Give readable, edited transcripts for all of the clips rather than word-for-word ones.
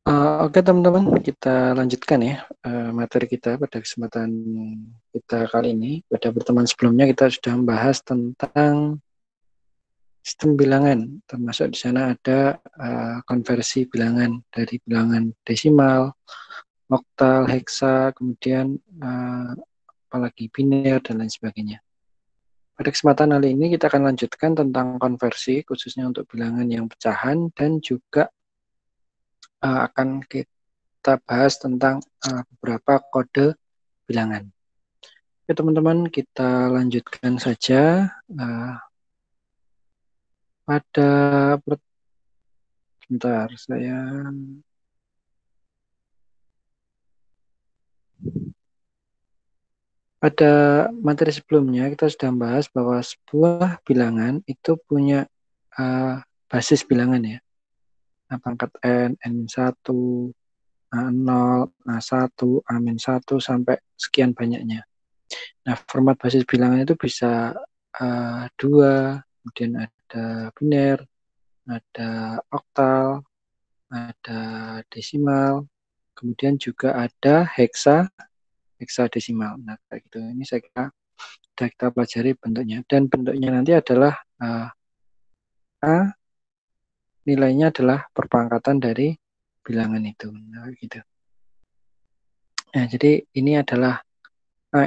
Oke teman-teman, kita lanjutkan ya materi kita pada kesempatan kita kali ini. Pada pertemuan sebelumnya kita sudah membahas tentang sistem bilangan, termasuk di sana ada konversi bilangan dari bilangan desimal, oktal, heksa, kemudian apalagi biner dan lain sebagainya. Pada kesempatan kali ini kita akan lanjutkan tentang konversi, khususnya untuk bilangan yang pecahan, dan juga akan kita bahas tentang beberapa kode bilangan. Oke teman-teman, kita lanjutkan saja. Pada Bentar, pada materi sebelumnya kita sudah membahas bahwa sebuah bilangan itu punya basis bilangan ya. Pangkat N, N-1, A0, A1, A-1 sampai sekian banyaknya. Nah, format basis bilangan itu bisa dua, kemudian ada biner, ada oktal, ada desimal, kemudian juga ada heksadesimal. Nah, kayak gitu. Ini saya kira sudah kita pelajari bentuknya. Dan bentuknya nanti adalah A, nilainya adalah perpangkatan dari bilangan itu. Nah, gitu. Nah, jadi ini adalah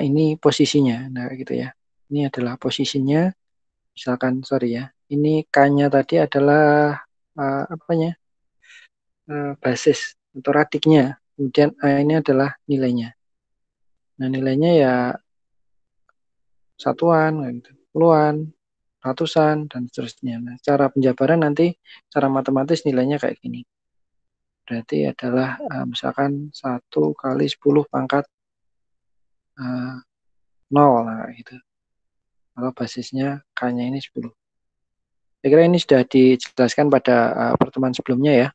ini posisinya. Nah, gitu ya. Ini adalah posisinya. Misalkan, sorry ya. Ini K-nya tadi adalah apanya? Basis atau radiknya. Kemudian A ini adalah nilainya. Nah, nilainya ya satuan, gitu, puluhan, ratusan, dan seterusnya. Nah, cara penjabaran nanti, cara matematis nilainya kayak gini. Berarti adalah misalkan 1 kali 10 pangkat 0. Nah, gitu. Kalau basisnya K-nya ini 10. Saya kira ini sudah dijelaskan pada pertemuan sebelumnya ya.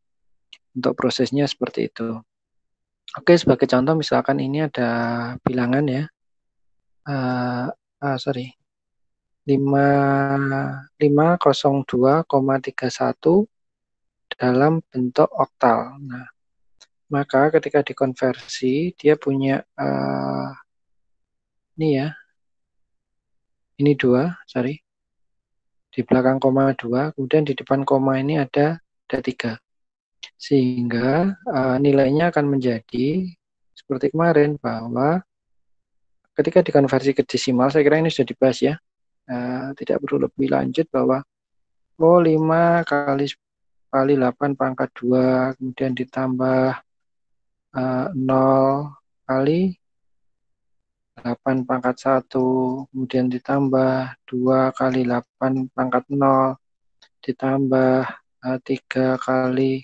Untuk prosesnya seperti itu. Oke, sebagai contoh misalkan ini ada bilangan ya. Sorry. 502,31 dalam bentuk oktal. Nah, maka ketika dikonversi dia punya ini ya. Ini 2, sorry. Di belakang koma 2, kemudian di depan koma ini ada 3. Sehingga nilainya akan menjadi seperti kemarin bahwa ketika dikonversi ke desimal, saya kira ini sudah dibahas ya. Tidak perlu lebih lanjut bahwa 5 kali 8 pangkat 2, kemudian ditambah 0 kali 8 pangkat 1, kemudian ditambah 2 kali 8 pangkat 0, ditambah 3 kali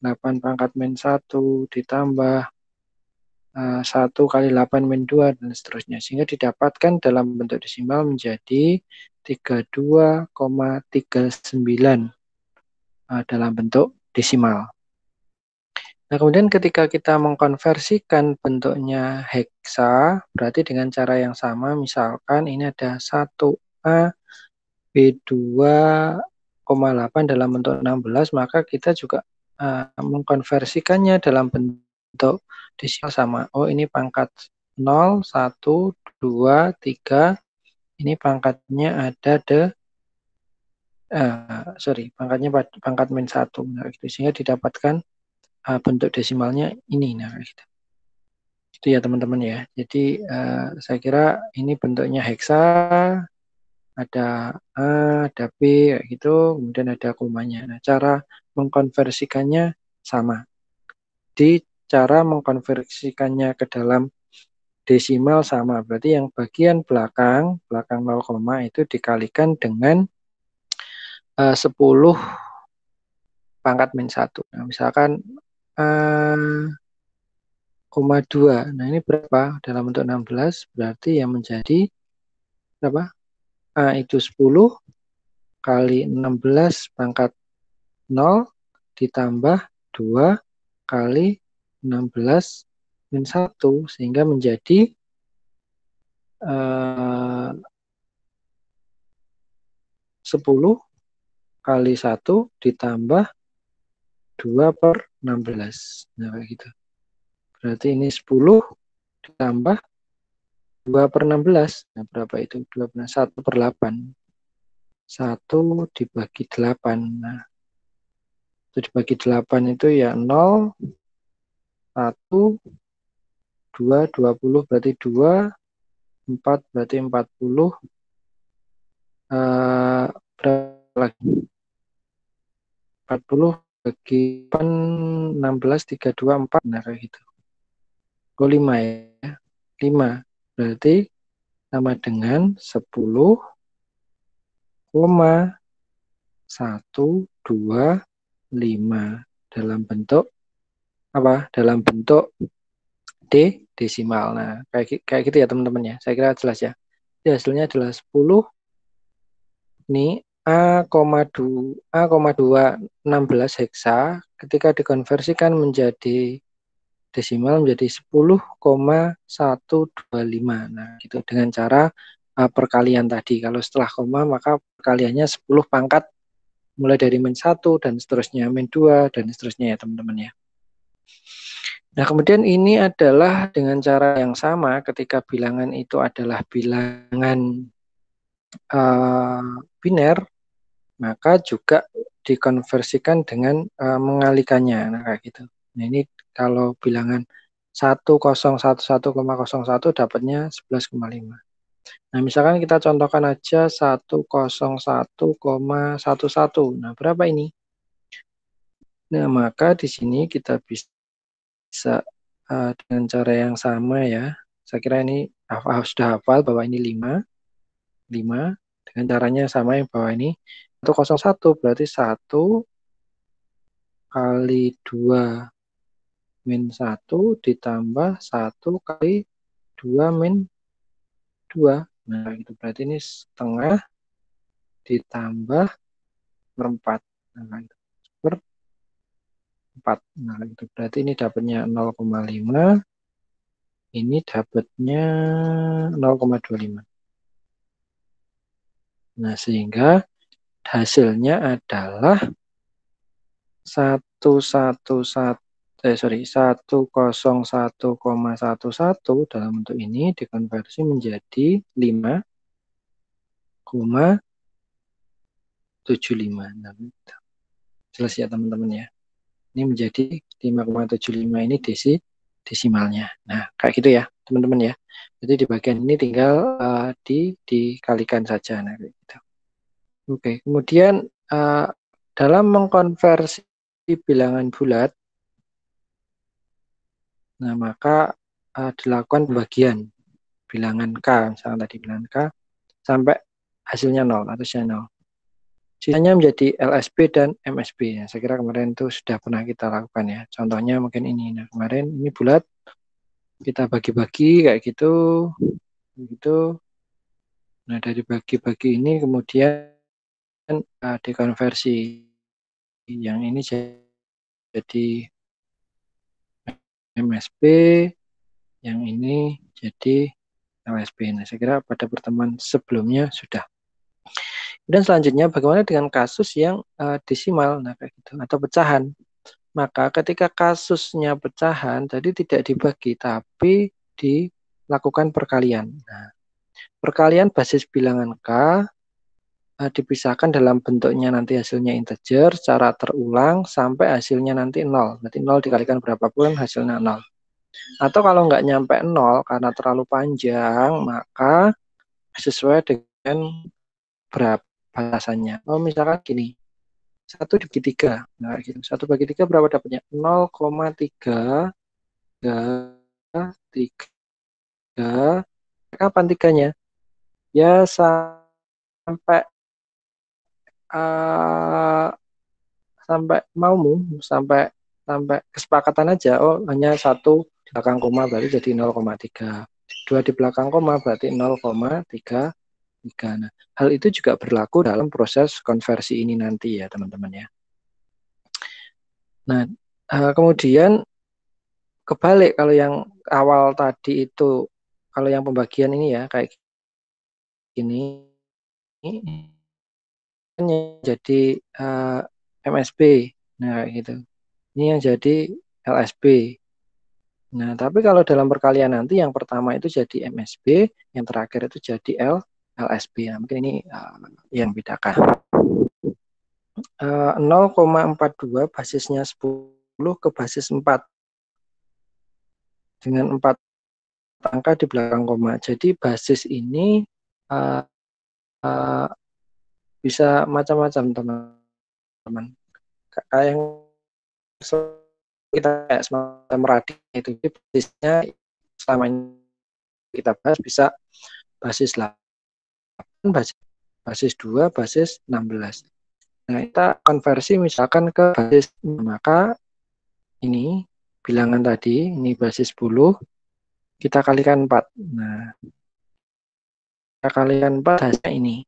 8 pangkat min 1, ditambah 1 kali 8 min 2, dan seterusnya. Sehingga didapatkan dalam bentuk desimal menjadi 32,39 dalam bentuk desimal. Nah, kemudian ketika kita mengkonversikan bentuknya heksa, berarti dengan cara yang sama, misalkan ini ada 1A B2,8 dalam bentuk 16, maka kita juga mengkonversikannya dalam bentuk desimal sama. Oh, ini pangkat 0, 1, 2, 3. Ini pangkatnya ada pangkatnya pangkat min 1. Nah, gitu. Sehingga didapatkan bentuk desimalnya ini. Nah, gitu. Itu ya teman-teman ya. Jadi saya kira ini bentuknya heksa, ada A, ada B, kayak gitu, kemudian ada komanya. Nah, cara mengkonversikannya sama. Di cara mengkonversikannya ke dalam desimal sama. Berarti yang bagian belakang 0, itu dikalikan dengan 10 pangkat min 1. Nah, misalkan 2. Nah, ini berapa? Dalam bentuk 16, berarti yang menjadi berapa? A itu 10 kali 16 pangkat 0 ditambah 2 kali 16 min 1, sehingga menjadi 10 kali 1 ditambah 2 per 16. Nah, kayak gitu. Berarti ini 10 ditambah 2/16. Nah, berapa itu? 1/8. 1 dibagi 8. Nah, itu dibagi 8 itu ya 0, 1, 2, 20 berarti 2, 4 berarti 40. Berapa lagi? 40 bagi 8, 16, 3, 2, 4. Nah, kayak gitu. 5 ya. 5. Berarti sama dengan 10,125 dalam bentuk apa? Dalam bentuk desimal. Nah, kayak gitu ya teman-teman ya. Saya kira jelas ya. Jadi hasilnya adalah 10 ini A,216 heksa ketika dikonversikan menjadi desimal menjadi 10,125. Nah, gitu dengan cara perkalian tadi. Kalau setelah koma maka perkaliannya 10 pangkat mulai dari min 1 dan seterusnya min 2 dan seterusnya ya teman-teman ya. Nah, kemudian ini adalah dengan cara yang sama ketika bilangan itu adalah bilangan biner, maka juga dikonversikan dengan mengalikannya. Nah, kayak gitu. Nah, ini kalau bilangan 1011,01 dapatnya 11,5. Nah, misalkan kita contohkan aja 101,11. Nah, berapa ini? Nah, maka di sini kita bisa dengan cara yang sama ya. Saya kira ini sudah hafal bahwa ini 5. Dengan caranya sama yang bawah ini. 101 berarti 1 kali 2 min 1 ditambah 1 kali 2 min 2. Nah, itu berarti ini setengah ditambah per 4. Nah, itu per 4. Nah, itu berarti ini dapatnya 0,5. Ini dapatnya 0,25. Nah, sehingga hasilnya adalah 101,11 dalam bentuk ini dikonversi menjadi 5,75. Nah, jelas ya teman-teman ya. Ini menjadi 5,75 ini desimalnya. Nah, kayak gitu ya teman-teman ya. Jadi di bagian ini tinggal dikalikan saja. Nah, kayak gitu. Oke, kemudian dalam mengkonversi bilangan bulat, nah maka dilakukan pembagian bilangan K, misalnya tadi bilangan K, sampai hasilnya 0, atasnya 0. Sisanya menjadi LSB dan MSB. Ya, saya kira kemarin itu sudah pernah kita lakukan ya. Contohnya mungkin ini. Nah, kemarin ini bulat, kita bagi-bagi kayak gitu. Gitu. Nah, dari bagi-bagi ini kemudian dikonversi. Yang ini jadi MSB, yang ini jadi LSB. Nah, saya kira pada pertemuan sebelumnya sudah. Dan selanjutnya bagaimana dengan kasus yang desimal, nah kayak gitu, atau pecahan. Maka ketika kasusnya pecahan, jadi tidak dibagi, tapi dilakukan perkalian. Nah, perkalian basis bilangan K dipisahkan dalam bentuknya nanti hasilnya integer secara terulang sampai hasilnya nanti 0. Berarti 0 dikalikan berapapun hasilnya 0. Atau kalau nggak nyampe 0 karena terlalu panjang, maka sesuai dengan berapa batasannya. Oh, misalkan gini, 1 dibagi 3. Nah, gitu. 1 bagi 3 berapa dapatnya? 0,3. Kapan 3-nya? Ya sampai uh, sampai maumu, sampai kesepakatan aja. Oh, hanya 1 di belakang koma berarti jadi 0,3. 2 di belakang koma berarti 0,33. Nah, hal itu juga berlaku dalam proses konversi ini nanti ya, teman-teman ya. Nah, kemudian kebalik kalau yang awal tadi itu, kalau yang pembagian ini ya kayak gini, ini jadi MSB. Nah, gitu. Ini yang jadi LSB. Nah, tapi kalau dalam perkalian nanti yang pertama itu jadi MSB, yang terakhir itu jadi LSB. Nah, mungkin ini yang bedakan. 0,42 basisnya 10 ke basis 4 dengan 4 angka di belakang koma. Jadi basis ini uh, uh, bisa macam-macam teman-teman. Kayak yang kita kayak semacam radix itu basisnya selama kita bahas bisa basis 8, basis 2, basis 16. Nah, kita konversi misalkan ke basis, maka ini bilangan tadi, ini basis 10, kita kalikan 4. Nah, kita kalikan 4 hasilnya ini.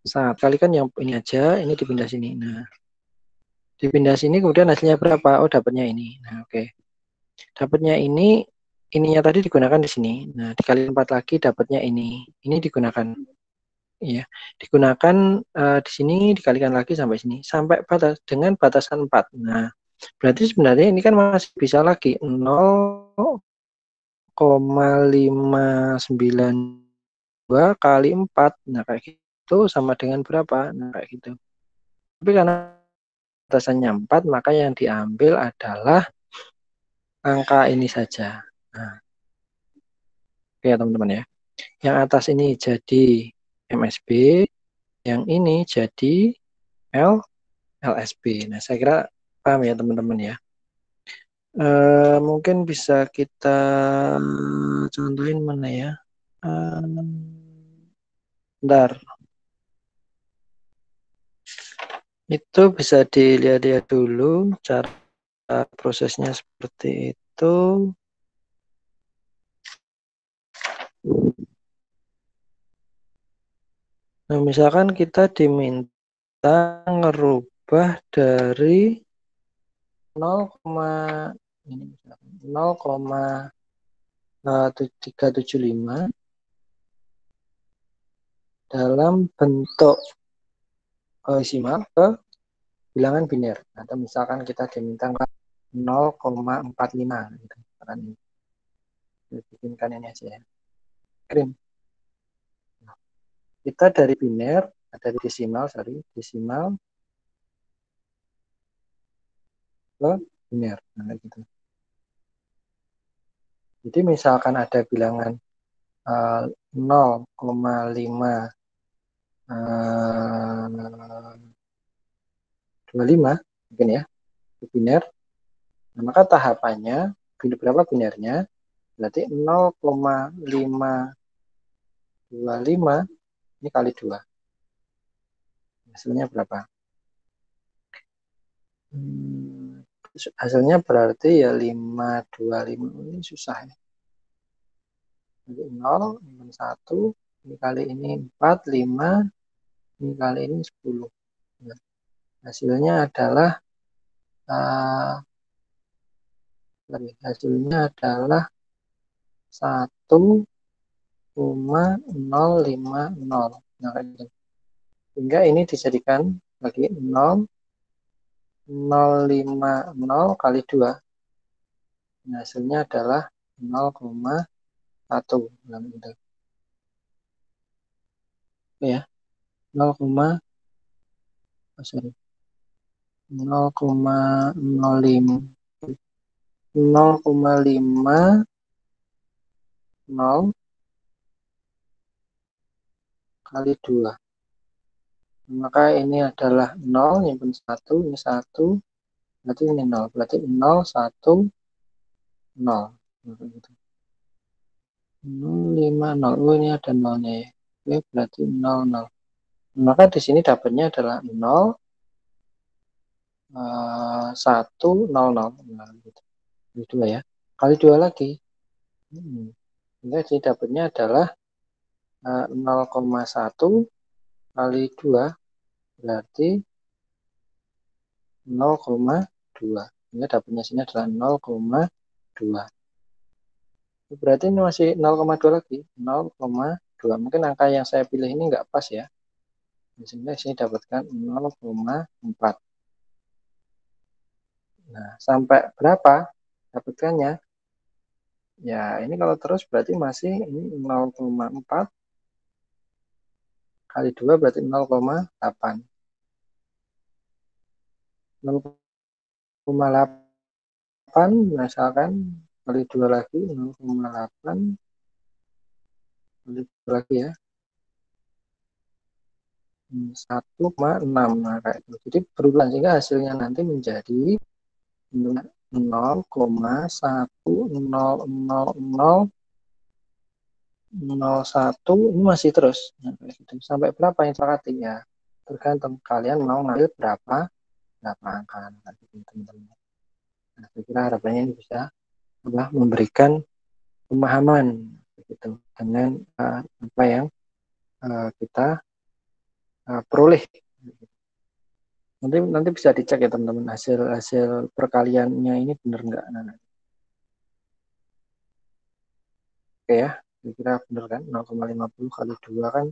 Saat kalikan yang ini aja, ini dipindah sini. Nah, dipindah sini kemudian hasilnya berapa? Oh, dapatnya ini. Nah, oke. Dapatnya ini, ininya tadi digunakan di sini. Nah, dikali 4 lagi dapatnya ini. Ini digunakan. Ya, digunakan di sini dikalikan lagi sampai sini. Sampai batas dengan batasan 4. Nah, berarti sebenarnya ini kan masih bisa lagi 0,592 kali 4. Nah, kayak gitu sama dengan berapa? Nah, kayak gitu. Tapi karena batasannya 4, maka yang diambil adalah angka ini saja. Nah, oke ya teman-teman ya. Yang atas ini jadi MSB, yang ini jadi LSB. Nah, saya kira paham ya teman-teman ya. Mungkin bisa kita contohin mana ya. Bentar. Itu bisa dilihat-lihat dulu cara prosesnya seperti itu. Nah, misalkan kita diminta ngerubah dari 0,375 dalam bentuk desimal ke bilangan biner. Atau misalkan kita diminta 0,45 gitu. Bikinkan ini aja ya. Kirim. Kita dari biner, dari desimal ke biner. Nah, gitu. Jadi misalkan ada bilangan 0,525 mungkin ya, biner. Nah, maka tahapannya berapa binernya? Berarti 0,525 ini kali 2. Hasilnya berapa? Hasilnya berarti ya 525. Ini susah ya. Jadi 0, 1, ini kali ini 4, 5, ini kali ini 10. Nah, hasilnya adalah hasilnya adalah 1,050. Nah, hingga ini dijadikan lagi 0,050 kali 2. Nah, hasilnya adalah 0,1. Nah, gitu. Ya, 0,05 kali 2. Maka ini adalah 0, nyimpen 1, ini 1, berarti ini 0. Berarti 0, 1, 0. 0,50. Oh, ini ada 0-nya ya. Oke, berarti 0, 0. Maka di sini dapatnya adalah 0, 1, 0, 0. Nah, gitu. Kali 2 ya. Kali 2 lagi. Jadi dapatnya adalah 0,1 kali 2 berarti 0,2. Ini dapatnya sini adalah 0,2. Berarti ini masih 0,2 lagi. 0,2. Mungkin angka yang saya pilih ini enggak pas ya. Di sini dapatkan 0,4. Nah, sampai berapa dapatkannya? Ya, ini kalau terus berarti masih ini 0,4 kali 2 berarti 0,8. 0,8 misalkan kali 2 lagi 0,8 kali 2 lagi ya. 1,6. Nah, kayak itu. Jadi berulang sehingga hasilnya nanti menjadi 0,100001 ini masih terus. Nah, sampai berapa yang terkati ya? Tergantung kalian mau ngambil berapa angka. Teman-teman. Nah, saya kira harapannya ini bisa memberikan pemahaman begitu dengan apa yang kita peroleh. Nanti bisa dicek ya teman-teman hasil perkaliannya ini benar nggak. Nah, oke ya, kira-kira benar kan 0,50 kali 2 kan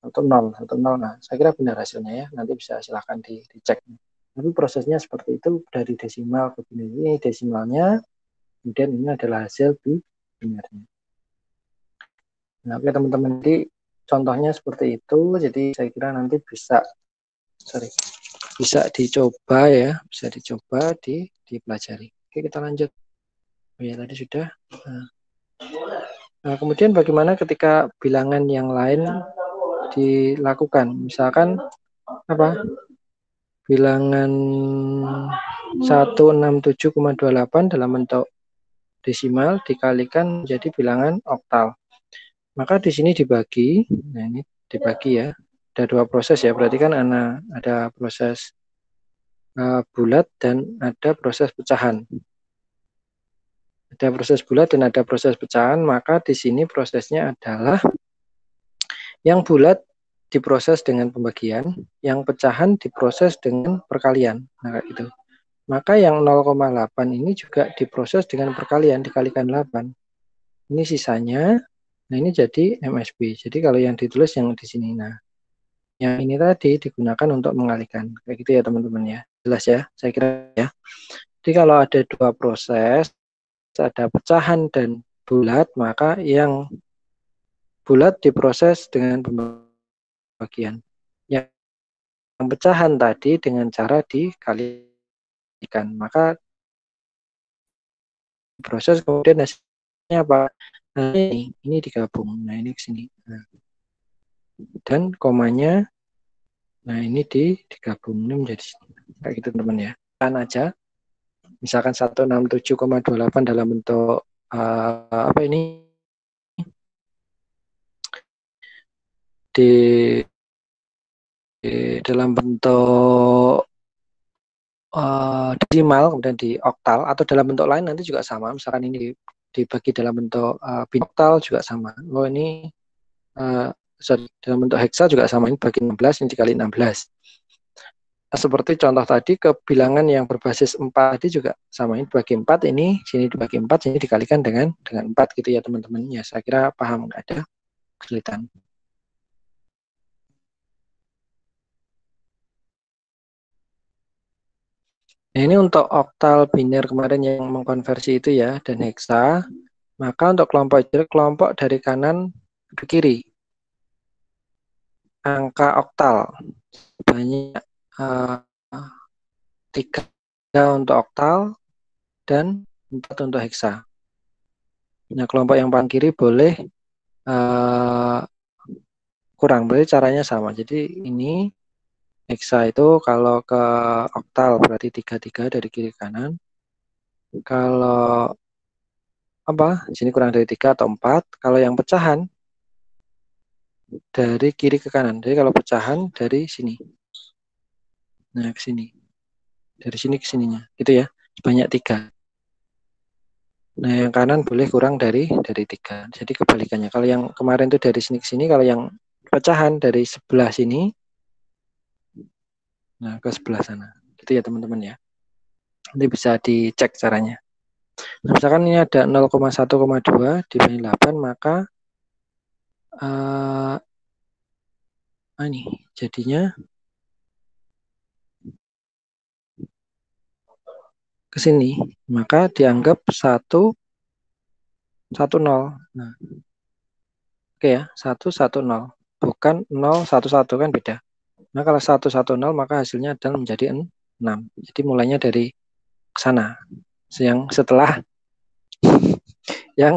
atau 0. Nah, saya kira benar hasilnya ya. Nanti bisa silahkan dicek. Tapi prosesnya seperti itu dari desimal ke biner. Ini desimalnya, kemudian ini adalah hasil binarnya. Nah, oke teman-teman, jadi contohnya seperti itu. Jadi saya kira nanti bisa dicoba ya, bisa dicoba dipelajari. Oke, kita lanjut. Oh ya, tadi sudah. Nah, kemudian bagaimana ketika bilangan yang lain dilakukan? Misalkan apa? Bilangan 167,28 dalam bentuk desimal dikalikan menjadi bilangan oktal. Maka di sini dibagi, nah ini dibagi ya. Ada dua proses ya, berarti kan ada proses bulat dan ada proses pecahan. Ada proses bulat dan ada proses pecahan, maka di sini prosesnya adalah yang bulat diproses dengan pembagian, yang pecahan diproses dengan perkalian. Nah, kayak gitu. Maka yang 0,8 ini juga diproses dengan perkalian, dikalikan 8. Ini sisanya, nah ini jadi MSB. Jadi kalau yang ditulis yang di sini. Nah, yang ini tadi digunakan untuk mengalihkan. Kayak gitu ya teman-teman ya. Jelas ya, saya kira ya. Jadi kalau ada dua proses, ada pecahan dan bulat, maka yang bulat diproses dengan pembagian. Yang pecahan tadi dengan cara dikalikan. Maka proses kemudian hasilnya apa? Nah, ini digabung. Nah, ini ke sini. Nah, dan komanya, nah ini digabung ini menjadi kayak gitu teman-teman ya. Kan aja, misalkan 167,28 dalam bentuk apa ini di dalam bentuk desimal kemudian di oktal atau dalam bentuk lain nanti juga sama. Misalkan ini dibagi dalam bentuk binoktal juga sama. Oh ini dalam bentuk heksa juga sama, ini bagi 16 ini dikali 16. Seperti contoh tadi ke bilangan yang berbasis 4 tadi juga sama, ini bagi 4, ini sini dibagi 4, sini dikalikan dengan 4 gitu ya teman-teman. Ya saya kira paham, nggak ada kesulitan. Nah, ini untuk oktal biner kemarin yang mengkonversi itu ya dan heksa. Maka untuk kelompok dari kanan ke kiri. Angka oktal banyak 3 untuk oktal dan 4 untuk heksa. Nah, kelompok yang paling kiri boleh kurang, berarti caranya sama. Jadi ini heksa itu kalau ke oktal berarti 3 dari kiri ke kanan. Kalau sini kurang dari 3 atau 4. Kalau yang pecahan dari kiri ke kanan. Jadi kalau pecahan dari sini. Nah, ke sini. Dari sini ke sininya. Gitu ya. Sebanyak 3. Nah, yang kanan boleh kurang dari 3. Jadi kebalikannya. Kalau yang kemarin itu dari sini ke sini, kalau yang pecahan dari sebelah sini, nah ke sebelah sana. Gitu ya teman-teman ya. Nanti bisa dicek caranya. Nah, misalkan ini ada 0,1,2 dibanding 8, maka ini jadinya ke sini, maka dianggap 1, 1, 0. Nah, oke ya, 1, 1, 0. Bukan 0, 1, 1 kan beda. Nah, kalau 1, 1, 0 maka hasilnya adalah menjadi 6. Jadi mulainya dari sana. Yang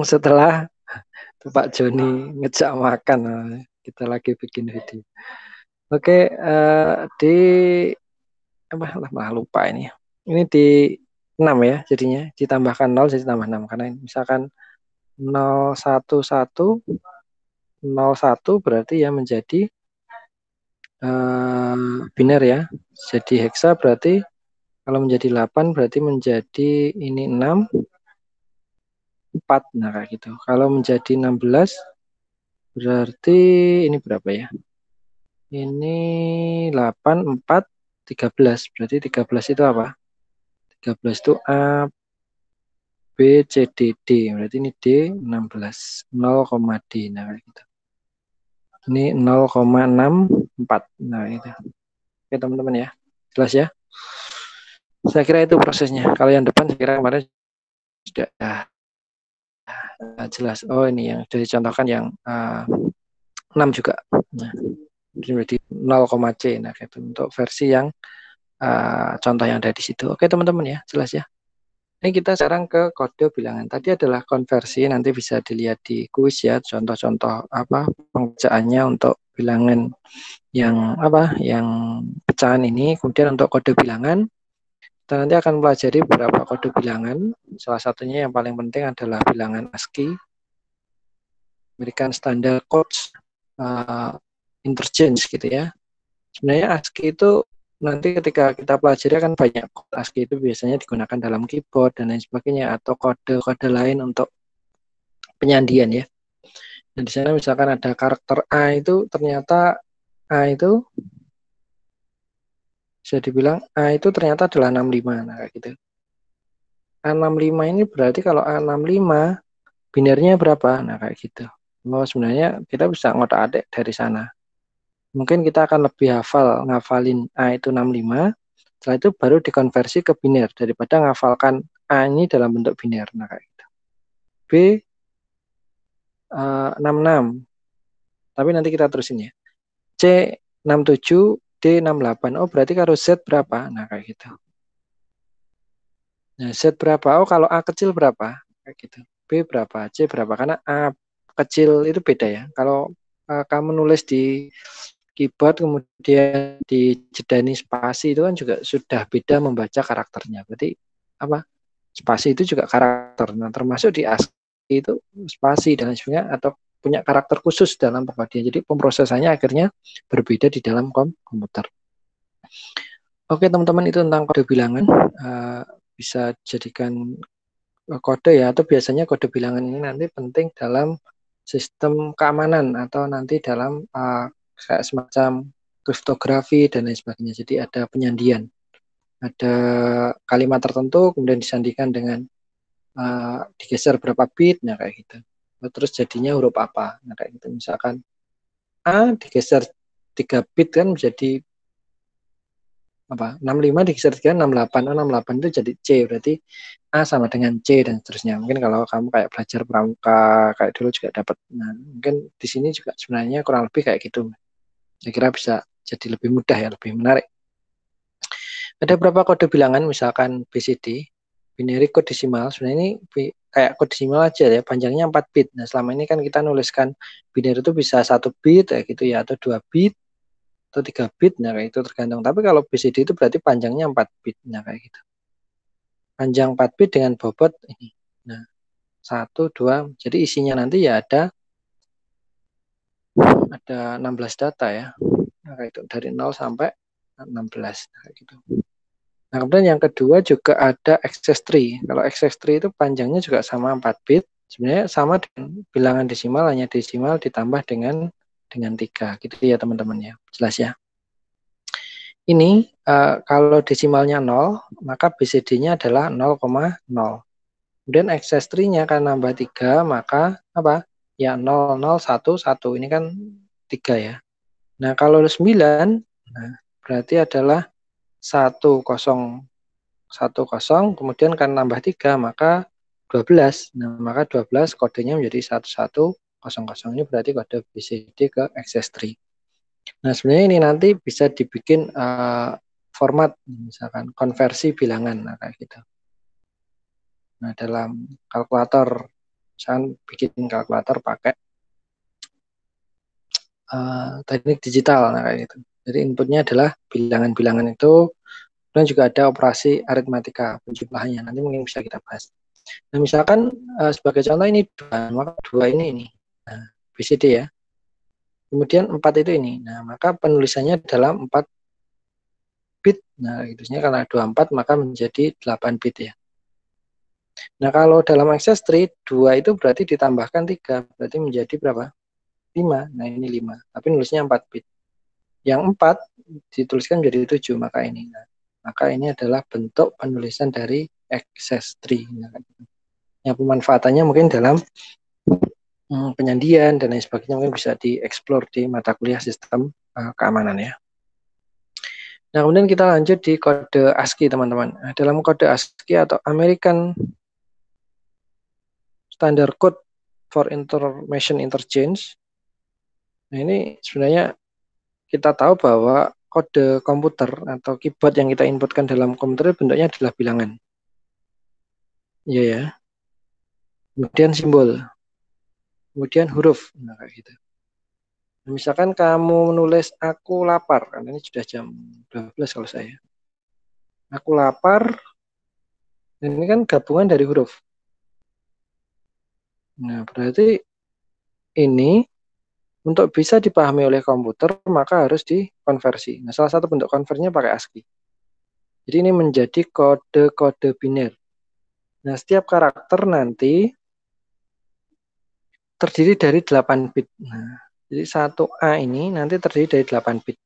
setelah Pak Joni ngejak makan, kita lagi bikin video. Oke, di malah lupa ini. Ini di 6 ya, jadinya ditambahkan 0 jadi tambah 6 karena misalkan 011 01 berarti ya menjadi biner ya. Jadi heksa berarti kalau menjadi 8 berarti menjadi ini 6 4. Nah, kayak gitu. Kalau menjadi 16 berarti ini berapa ya? Ini 8 4 13. Berarti 13 itu apa? 13 itu A B C D D. Berarti ini D 16. 0, D. Nah, kayak gitu. Ini 0,64. Nah, itu. Oke, teman-teman ya. Jelas ya? Saya kira itu prosesnya. Kalau yang depan saya kira kemarin sudah jelas. Oh, ini yang sudah dicontohkan yang 6 juga. Nah, berarti 0, C. Nah, itu untuk versi yang contoh yang ada di situ. Oke, teman-teman ya, jelas ya. Ini kita sekarang ke kode bilangan. Tadi adalah konversi, nanti bisa dilihat di kuis ya, contoh-contoh apa pengerjaannya untuk bilangan yang yang pecahan ini. Kemudian untuk kode bilangan, kita nanti akan pelajari beberapa kode bilangan. Salah satunya yang paling penting adalah bilangan ASCII, American Standard Codes, interchange gitu ya. Sebenarnya ASCII itu nanti ketika kita pelajari akan banyak kode ASCII itu biasanya digunakan dalam keyboard dan lain sebagainya atau kode-kode lain untuk penyandian ya. Dan di sana misalkan ada karakter A itu ternyata A itu bisa dibilang A itu ternyata adalah 65. Nah, kayak gitu. A65 ini berarti kalau A65 binernya berapa? Nah, kayak gitu. Oh, sebenarnya kita bisa ngotak-atik dari sana. Mungkin kita akan lebih ngafalin A itu 65, setelah itu baru dikonversi ke biner daripada ngafalkan A ini dalam bentuk biner. Nah, kayak gitu. B 66. Tapi nanti kita terusin ya. C 67, D 68. Oh, berarti kalau Z berapa? Nah, kayak gitu. Nah, Z berapa? Oh, kalau A kecil berapa? Kayak gitu. B berapa? C berapa? Karena A kecil itu beda ya. Kalau kamu nulis di keyboard kemudian dijedani spasi itu kan juga sudah beda membaca karakternya. Berarti apa? Spasi itu juga karakter. Nah, termasuk di ASCII itu spasi dan lain sebagainya atau punya karakter khusus dalam pengkodian. Jadi pemrosesannya akhirnya berbeda di dalam komputer. Oke, teman-teman, itu tentang kode bilangan. Bisa jadikan kode ya, atau biasanya kode bilangan ini nanti penting dalam sistem keamanan atau nanti dalam kayak semacam kriptografi dan lain sebagainya. Jadi ada penyandian, ada kalimat tertentu kemudian disandikan dengan digeser berapa bit, nah kayak gitu. Terus jadinya huruf apa, nah kayak gitu. Misalkan A digeser 3 bit kan menjadi 65 digeser 3 68. 68 itu jadi C, berarti A sama dengan C dan seterusnya. Mungkin kalau kamu kayak belajar pramuka kayak dulu juga dapat. Nah, mungkin di sini juga sebenarnya kurang lebih kayak gitu. Saya kira bisa jadi lebih mudah ya, lebih menarik. Ada beberapa kode bilangan, misalkan BCD, binary code decimal. Sebenarnya ini kayak kode decimal aja ya, panjangnya 4 bit. Nah, selama ini kan kita nuliskan binary itu bisa 1 bit kayak gitu ya, atau 2 bit atau 3 bit, nah kayak itu tergantung. Tapi kalau BCD itu berarti panjangnya 4 bit, nah kayak gitu. Panjang 4 bit dengan bobot ini. Nah, 1, 2, jadi isinya nanti ya ada 16 data ya. Nah, kayak itu dari 0 sampai 16, nah, kayak gitu. Nah, kemudian yang kedua juga ada access tree. Kalau access tree itu panjangnya juga sama 4 bit. Sebenarnya sama dengan bilangan desimal, hanya desimal ditambah dengan 3. Gitu ya teman-teman ya. Jelas ya. Ini kalau desimalnya 0, maka BCD-nya adalah 0,0. Kemudian access tree-nya akan nambah 3, maka apa? Ya 0, 0, 1, 1. Ini kan 3 ya. Nah, kalau 9, nah, berarti adalah 1, 0, 1 0, kemudian kan nambah 3, maka 12. Nah, maka 12 kodenya menjadi 1100. Ini berarti kode BCD ke access tree. Nah, sebenarnya ini nanti bisa dibikin format, misalkan konversi bilangan, nah kayak gitu. Nah, dalam kalkulator, misalkan bikin kalkulator pakai teknik digital, nah kayak gitu. Jadi inputnya adalah bilangan-bilangan itu, dan juga ada operasi aritmatika penjumlahannya. Nanti mungkin bisa kita bahas. Nah, misalkan sebagai contoh ini 2, maka 2 ini. Nah, BCD ya. Kemudian 4 itu ini. Nah, maka penulisannya dalam 4 bit. Nah, itu karena 24 maka menjadi 8 bit ya. Nah, kalau dalam access tree 2 itu berarti ditambahkan 3, berarti menjadi berapa? 5. Nah, ini 5. Tapi nulisnya 4 bit. Yang 4 dituliskan menjadi 7, maka ini. Nah, maka ini adalah bentuk penulisan dari access tree. Nah, yang pemanfaatannya mungkin dalam penyandian dan lain sebagainya mungkin bisa dieksplor di mata kuliah sistem keamanan ya. Nah, kemudian kita lanjut di kode ASCII teman-teman. Nah, dalam kode ASCII atau American Standard Code for Information Interchange, nah ini sebenarnya kita tahu bahwa kode komputer atau keyboard yang kita inputkan dalam komputer bentuknya adalah bilangan. Iya ya. Kemudian simbol. Kemudian huruf. Nah, kayak gitu. Misalkan kamu menulis aku lapar, kan ini sudah jam 12 kalau saya. Aku lapar, dan ini kan gabungan dari huruf. Nah, berarti ini untuk bisa dipahami oleh komputer, maka harus dikonversi. Nah, salah satu bentuk konversinya pakai ASCII. Jadi ini menjadi kode-kode biner. Nah, setiap karakter nanti terdiri dari 8 bit. Nah, jadi 1A ini nanti terdiri dari 8 bit.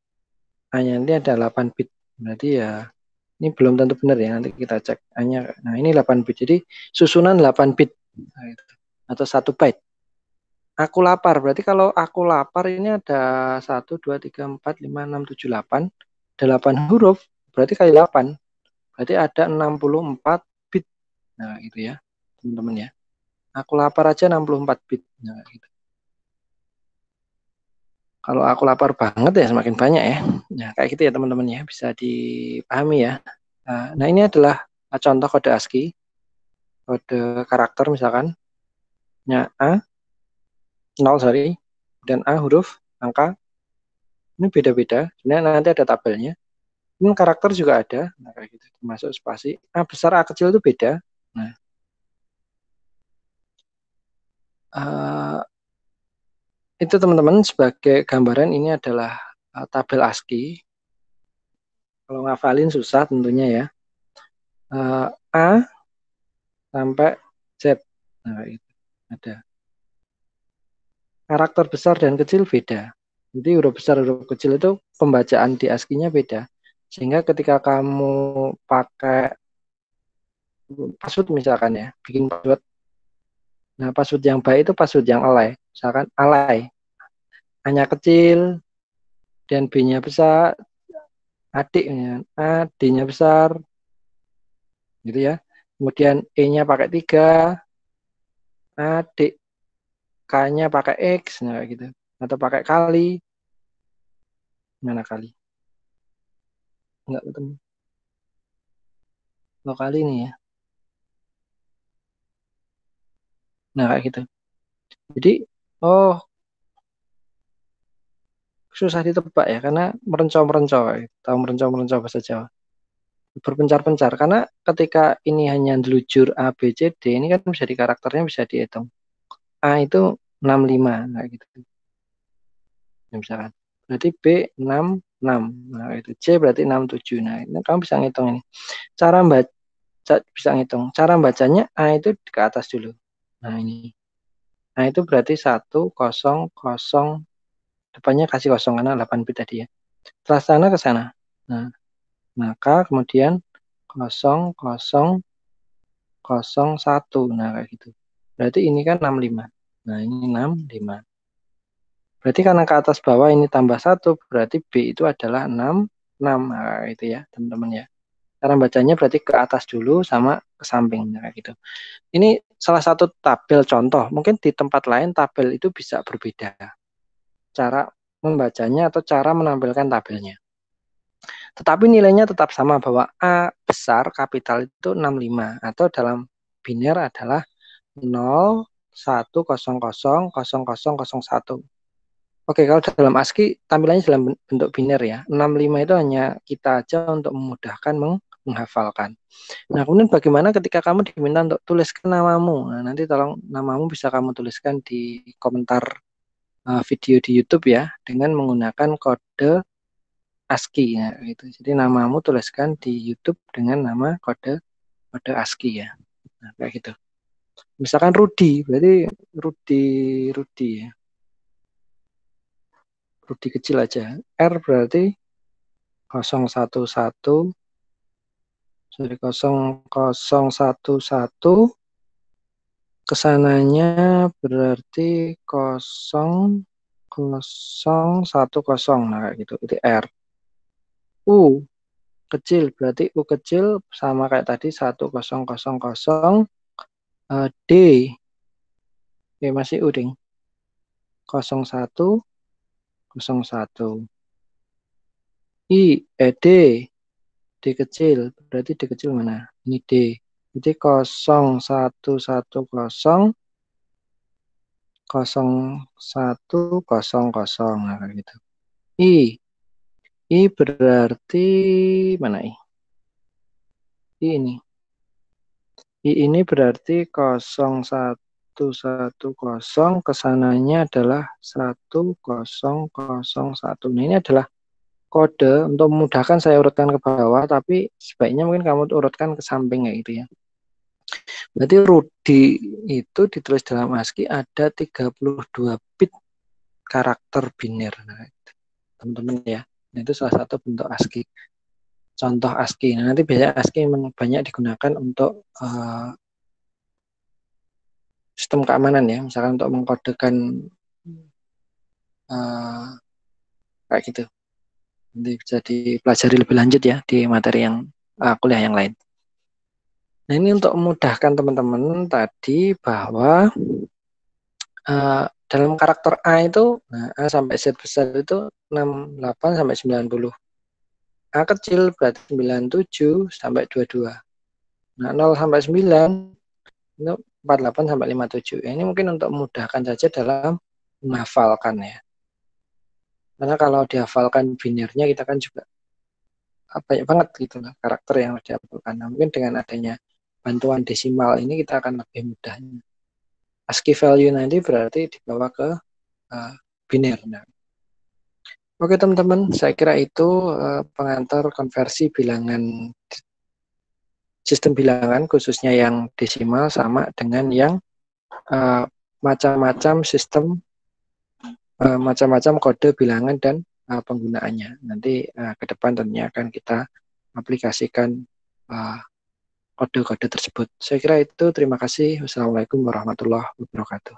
A-nya nanti ada 8 bit. Berarti ya ini belum tentu benar ya, nanti kita cek. Nah, ini 8 bit. Jadi susunan 8 bit. Nah, atau 1 byte. Aku lapar. Berarti kalau aku lapar ini ada 1, 2, 3, 4, 5, 6, 7, 8. 8 huruf. Berarti kali 8. Berarti ada 64 bit. Nah, itu ya, teman-teman ya. Aku lapar aja 64 bit. Nah, gitu. Kalau aku lapar banget ya semakin banyak ya. Nah, kayak gitu ya teman-teman ya. Bisa dipahami ya. Nah, ini adalah contoh kode ASCII. Kode karakter misalkan. Nya A, 0 sorry. Dan A huruf, angka. Ini beda-beda. Sebenarnya nanti ada tabelnya. Ini karakter juga ada. Nah, kayak gitu. Termasuk spasi. A besar, A kecil itu beda. Nah, itu teman-teman sebagai gambaran ini adalah tabel ASCII. Kalau ngafalin susah tentunya ya. A sampai Z. Nah, itu ada. Karakter besar dan kecil beda. Jadi huruf besar huruf kecil itu pembacaan di ASCII-nya beda. Sehingga ketika kamu pakai password misalkan ya, bikin password. Nah, password yang baik itu password yang alay. Misalkan alay. A-nya kecil dan B-nya besar, adiknya A, D-nya besar, gitu ya. Kemudian E-nya pakai 3, adik, K-nya pakai X, nah gitu. Atau pakai kali, mana kali? Enggak ketemu. Dua kali nih ya. Nah, kayak gitu. Jadi, oh, susah ditebak ya, karena merencau-merencau. Tahu merencau-merencau bahasa Jawa. Berpencar-pencar, karena ketika ini hanya delujur A, B, C, D, ini kan bisa di karakternya bisa dihitung. A itu 65, nah gitu. Ya, misalkan. Berarti B 66. Nah, itu C berarti 67. Nah, ini kamu bisa ngitung ini. Cara baca bisa ngitung. Cara bacanya A itu ke atas dulu. Nah, ini. Nah, itu berarti 100, depannya kasih kosong karena 8 bit tadi ya. Setelah sana ke sana. Nah, maka kemudian 0001. Nah, kayak gitu. Berarti ini kan 65. Nah, ini 65. Berarti karena ke atas bawah ini tambah 1, berarti B itu adalah 66. Nah, itu ya, teman-teman ya. Cara bacanya berarti ke atas dulu sama ke samping kayak gitu. Ini salah satu tabel contoh. Mungkin di tempat lain tabel itu bisa berbeda cara membacanya atau cara menampilkan tabelnya. Tetapi nilainya tetap sama bahwa A besar kapital itu 65 atau dalam biner adalah 01000001. Oke, kalau dalam ASCII tampilannya dalam bentuk biner ya. 65 itu hanya kita aja untuk memudahkan menghafalkan. Nah, kemudian bagaimana ketika kamu diminta untuk tuliskan namamu? Nah, nanti tolong namamu bisa kamu tuliskan di komentar video di YouTube ya dengan menggunakan kode ASCII ya gitu. Jadi namamu tuliskan di YouTube dengan nama kode kode ASCII ya. Nah, kayak gitu. Misalkan Rudi, berarti Rudi Rudi ya. Rudi kecil aja. R berarti 011 dari 0011 kesananya berarti 00110. Nah, kayak gitu. Itu R. U kecil berarti U kecil sama kayak tadi 1000. D ya masih U ding 0101. D D kecil berarti D kecil mana ini D, jadi 0110. Nah kayak gitu. I berarti mana ini ini berarti 0110, kesananya adalah 1001. Nah, ini adalah kode untuk memudahkan saya urutkan ke bawah, tapi sebaiknya mungkin kamu urutkan ke samping ya gitu ya. Berarti Rudi itu ditulis dalam ASCII ada 32 bit karakter biner. Nah, teman-teman ya. Nah, itu salah satu bentuk ASCII. Contoh ASCII. Nah, nanti biasanya ASCII banyak digunakan untuk sistem keamanan ya, misalkan untuk mengkodekan kayak gitu. Nanti bisa dipelajari lebih lanjut ya di materi yang kuliah yang lain. Nah ini untuk memudahkan teman-teman tadi bahwa dalam karakter A itu A sampai Z besar itu 68 sampai 90. A kecil berarti 97 sampai 22. Nah 0 sampai 9 itu 48 sampai 57. Ini mungkin untuk memudahkan saja dalam menghafalkan ya. Karena kalau dihafalkan binernya kita kan juga banyak banget gitu lah karakter yang dihafalkan. Nah, mungkin dengan adanya bantuan desimal ini kita akan lebih mudah. ASCII value nanti berarti dibawa ke biner. Nah, oke teman-teman, saya kira itu pengantar konversi bilangan sistem bilangan khususnya yang desimal sama dengan yang macam-macam sistem macam-macam kode bilangan dan penggunaannya. Nanti ke depan tentunya akan kita aplikasikan kode-kode tersebut. Saya kira itu. Terima kasih. Wassalamualaikum warahmatullahi wabarakatuh.